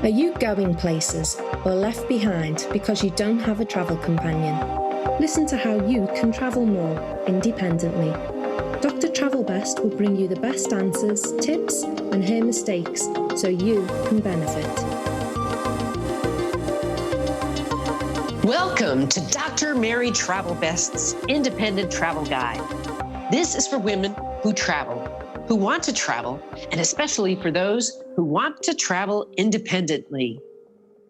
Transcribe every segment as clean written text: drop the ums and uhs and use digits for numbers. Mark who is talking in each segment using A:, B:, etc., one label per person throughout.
A: Are you going places or left behind because you don't have a travel companion? Listen to how you can travel more independently. Dr. Travel Best will bring you the best answers, tips, and her mistakes so you can benefit.
B: Welcome to Dr. Mary Travel Best's Independent Travel Guide. This is for women who travel, who want to travel, and especially for those who want to travel independently.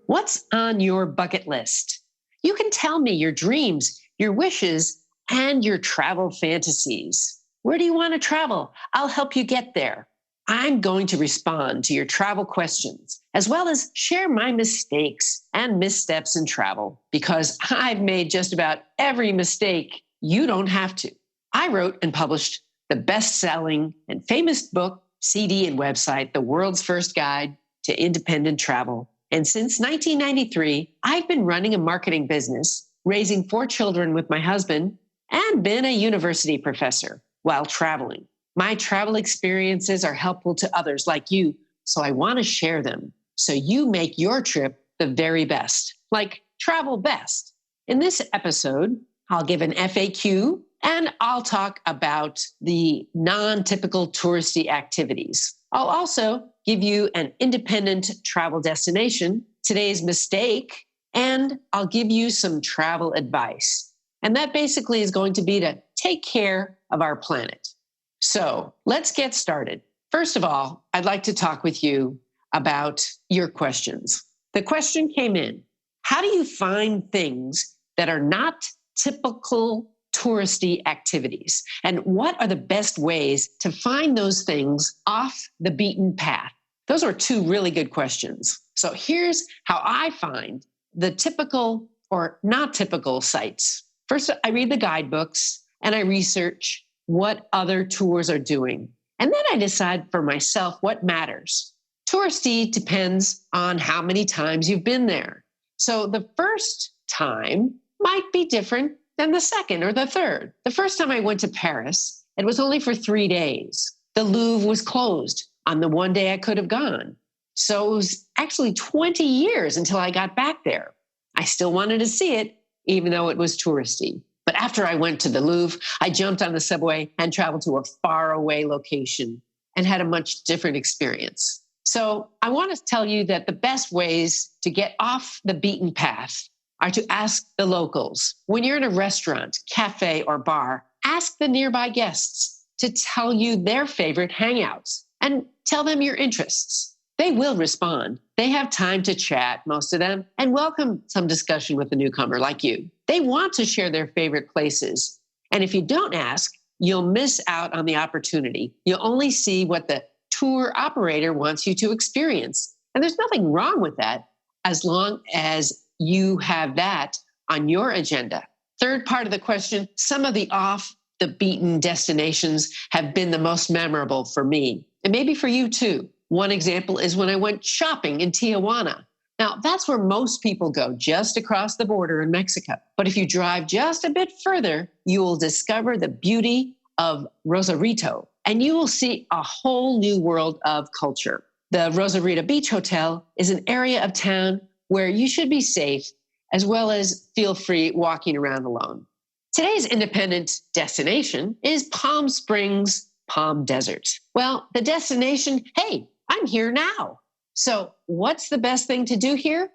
B: What's on your bucket list? You can tell me your dreams, your wishes, and your travel fantasies. Where do you want to travel? I'll help you get there. I'm going to respond to your travel questions, as well as share my mistakes and missteps in travel, because I've made just about every mistake. You don't have to. I wrote and published the best-selling and famous book, CD, and website, The World's First Guide to Independent Travel. And since 1993, I've been running a marketing business, raising 4 children with my husband, and been a university professor while traveling. My travel experiences are helpful to others like you, so I want to share them so you make your trip the very best, like travel best. In this episode, I'll give an FAQ and I'll talk about the non-typical touristy activities. I'll also give you an independent travel destination, today's mistake, and I'll give you some travel advice. And that basically is going to be to take care of our planet. So let's get started. First of all, I'd like to talk with you about your questions. The question came in: how do you find things that are not typical touristy activities? And what are the best ways to find those things off the beaten path? Those are 2 really good questions. So here's how I find the typical or not typical sites. First, I read the guidebooks and I research what other tours are doing. And then I decide for myself what matters. Touristy depends on how many times you've been there. So the first time might be different than the second or the third. The first time I went to Paris, it was only for 3 days. The Louvre was closed on the one day I could have gone. So it was actually 20 years until I got back there. I still wanted to see it, even though it was touristy. But after I went to the Louvre, I jumped on the subway and traveled to a faraway location and had a much different experience. So I want to tell you that the best ways to get off the beaten path are to ask the locals. When you're in a restaurant, cafe, or bar, ask the nearby guests to tell you their favorite hangouts and tell them your interests. They will respond. They have time to chat, most of them, and welcome some discussion with a newcomer like you. They want to share their favorite places. And if you don't ask, you'll miss out on the opportunity. You'll only see what the tour operator wants you to experience. And there's nothing wrong with that, as long as you have that on your agenda. Third part of the question: some of the off the beaten destinations have been the most memorable for me, and maybe for you too. One example is when I went shopping in Tijuana. Now, that's where most people go, just across the border in Mexico. But if you drive just a bit further, you will discover the beauty of Rosarito, and you will see a whole new world of culture. The Rosarito Beach Hotel is an area of town where you should be safe, as well as feel free walking around alone. Today's independent destination is Palm Springs, Palm Desert. Well, the destination, hey, I'm here now. So what's the best thing to do here?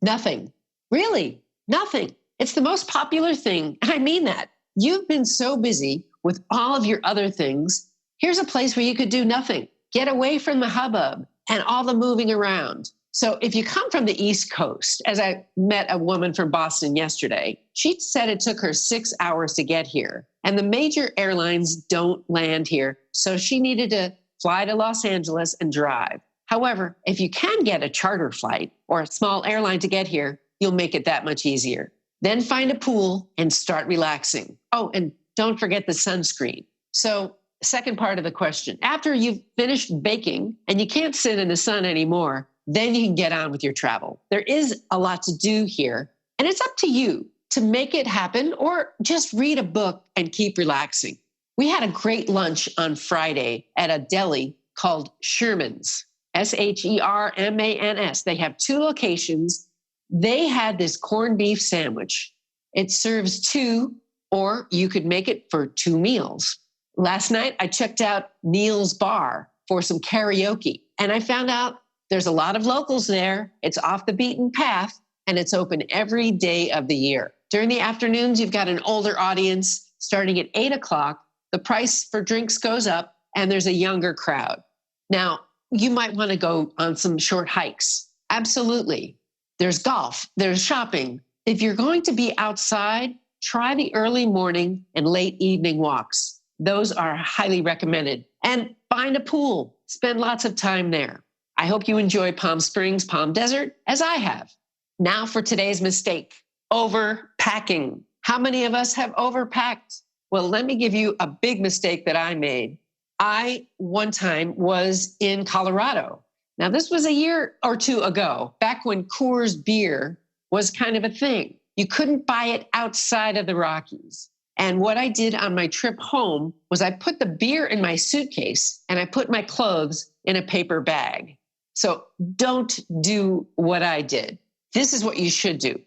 B: Nothing. Really, nothing. It's the most popular thing. And I mean that. You've been so busy with all of your other things. Here's a place where you could do nothing. Get away from the hubbub and all the moving around. So if you come from the East Coast, as I met a woman from Boston yesterday, she said it took her 6 hours to get here. And the major airlines don't land here. So she needed to fly to Los Angeles and drive. However, if you can get a charter flight or a small airline to get here, you'll make it that much easier. Then find a pool and start relaxing. Oh, and don't forget the sunscreen. So, second part of the question: after you've finished baking and you can't sit in the sun anymore, then you can get on with your travel. There is a lot to do here, and it's up to you to make it happen or just read a book and keep relaxing. We had a great lunch on Friday at a deli called Sherman's. Shermans. They have 2 locations. They had this corned beef sandwich. It serves 2, or you could make it for 2 meals. Last night, I checked out Neil's Bar for some karaoke, and I found out there's a lot of locals there. It's off the beaten path, and it's open every day of the year. During the afternoons, you've got an older audience. Starting at 8 o'clock, the price for drinks goes up, and there's a younger crowd. Now, you might want to go on some short hikes. Absolutely. There's golf, there's shopping. If you're going to be outside, try the early morning and late evening walks. Those are highly recommended. And find a pool. Spend lots of time there. I hope you enjoy Palm Springs, Palm Desert, as I have. Now for today's mistake, overpacking. How many of us have overpacked? Well, let me give you a big mistake that I made. I, one time, was in Colorado. Now, this was a year or 2 ago, back when Coors beer was kind of a thing. You couldn't buy it outside of the Rockies. And what I did on my trip home was I put the beer in my suitcase and I put my clothes in a paper bag. So don't do what I did. This is what you should do.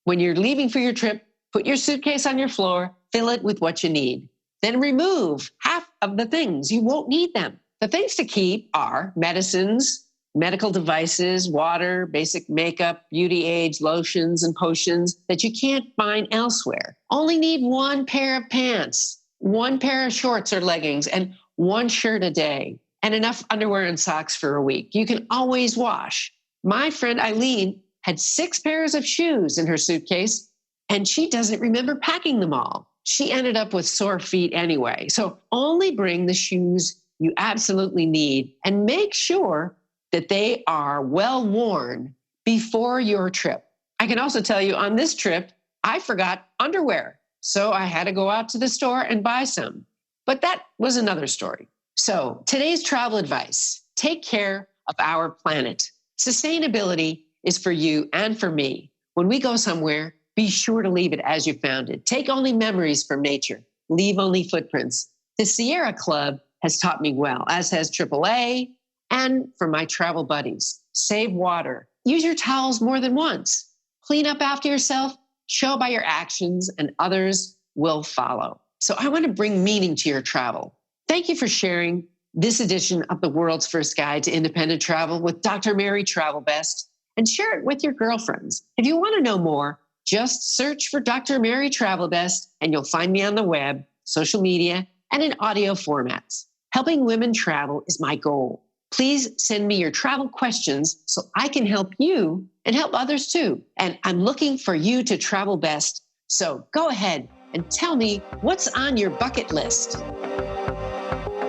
B: When you're leaving for your trip, put your suitcase on your floor, fill it with what you need. Then remove half of the things. You won't need them. The things to keep are medicines, medical devices, water, basic makeup, beauty aids, lotions, and potions that you can't find elsewhere. Only need 1 pair of pants, 1 pair of shorts or leggings, and 1 shirt a day, and enough underwear and socks for a week. You can always wash. My friend Eileen had 6 pairs of shoes in her suitcase, and she doesn't remember packing them all. She ended up with sore feet anyway. So only bring the shoes you absolutely need and make sure that they are well worn before your trip. I can also tell you on this trip, I forgot underwear. So I had to go out to the store and buy some. But that was another story. So today's travel advice: take care of our planet. Sustainability is for you and for me. When we go somewhere, be sure to leave it as you found it. Take only memories from nature. Leave only footprints. The Sierra Club has taught me well, as has AAA, and for my travel buddies. Save water. Use your towels more than once. Clean up after yourself. Show by your actions, and others will follow. So I want to bring meaning to your travel. Thank you for sharing this edition of the World's First Guide to Independent Travel with Dr. Mary Travel Best, and share it with your girlfriends. If you want to know more, just search for Dr. Mary Travel Best, and you'll find me on the web, social media, and in audio formats. Helping women travel is my goal. Please send me your travel questions so I can help you and help others too. And I'm looking for you to travel best. So go ahead and tell me what's on your bucket list.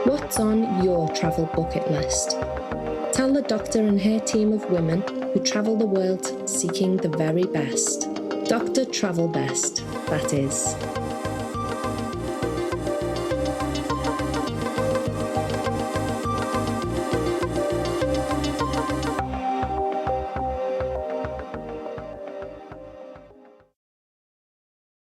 A: What's on your travel bucket list? Tell the doctor and her team of women who travel the world seeking the very best. Dr. Travel Best, that is.